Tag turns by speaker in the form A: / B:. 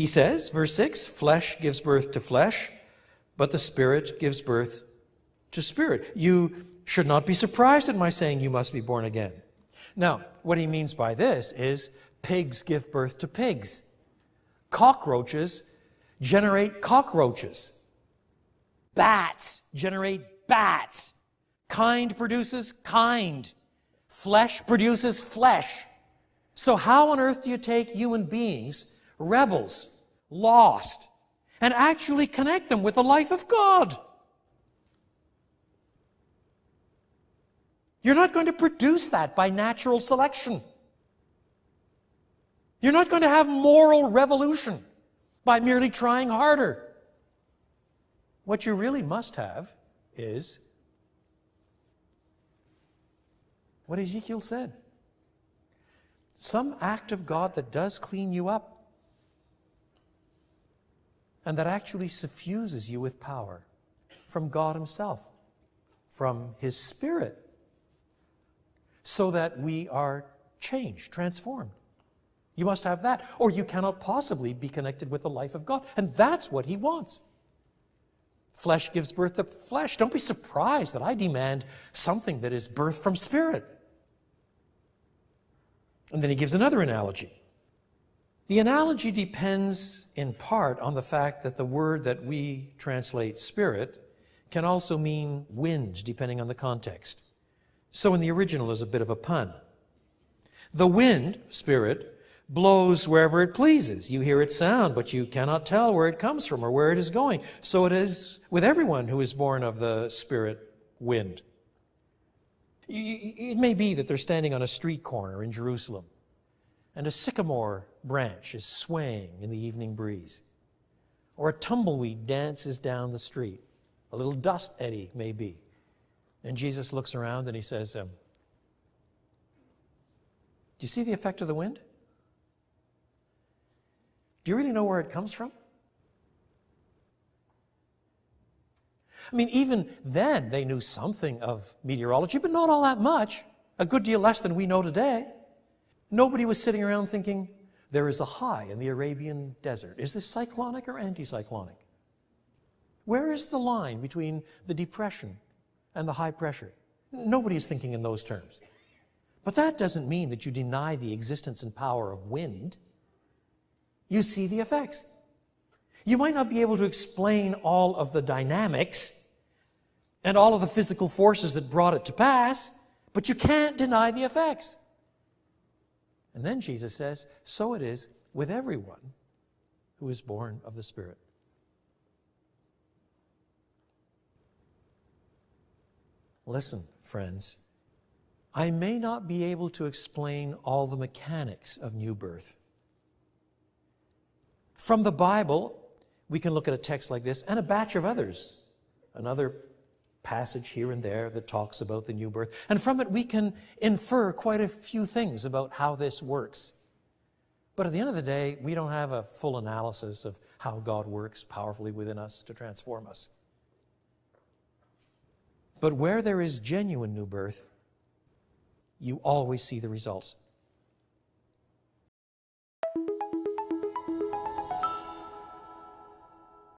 A: He says, verse 6, flesh gives birth to flesh, but the Spirit gives birth to spirit. You should not be surprised at my saying you must be born again. Now, what he means by this is pigs give birth to pigs. Cockroaches generate cockroaches. Bats generate bats. Kind produces kind. Flesh produces flesh. So how on earth do you take human beings, rebels, lost, and actually connect them with the life of God? You're not going to produce that by natural selection. You're not going to have moral revolution by merely trying harder. What you really must have is what Ezekiel said. Some act of God that does clean you up and that actually suffuses you with power from God Himself, from His Spirit, so that we are changed, transformed. You must have that, or you cannot possibly be connected with the life of God. And that's what He wants. Flesh gives birth to flesh. Don't be surprised that I demand something that is birth from Spirit. And then he gives another analogy. The analogy depends in part on the fact that the word that we translate spirit can also mean wind, depending on the context. So in the original is a bit of a pun. The wind, spirit, blows wherever it pleases. You hear its sound, but you cannot tell where it comes from or where it is going. So it is with everyone who is born of the Spirit wind. It may be that they're standing on a street corner in Jerusalem, and a sycamore branch is swaying in the evening breeze, or a tumbleweed dances down the street. A little dust eddy, maybe. And Jesus looks around and he says, do you see the effect of the wind? Do you really know where it comes from? I mean, even then they knew something of meteorology, but not all that much. A good deal less than we know today. Nobody was sitting around thinking, there is a high in the Arabian desert. Is this cyclonic or anticyclonic? Where is the line between the depression and the high pressure? Nobody is thinking in those terms. But that doesn't mean that you deny the existence and power of wind. You see the effects. You might not be able to explain all of the dynamics and all of the physical forces that brought it to pass, but you can't deny the effects. And then Jesus says, so it is with everyone who is born of the Spirit. Listen, friends, I may not be able to explain all the mechanics of new birth. From the Bible, we can look at a text like this and a batch of others, another passage here and there that talks about the new birth. And from it, we can infer quite a few things about how this works. But at the end of the day, we don't have a full analysis of how God works powerfully within us to transform us. But where there is genuine new birth, you always see the results.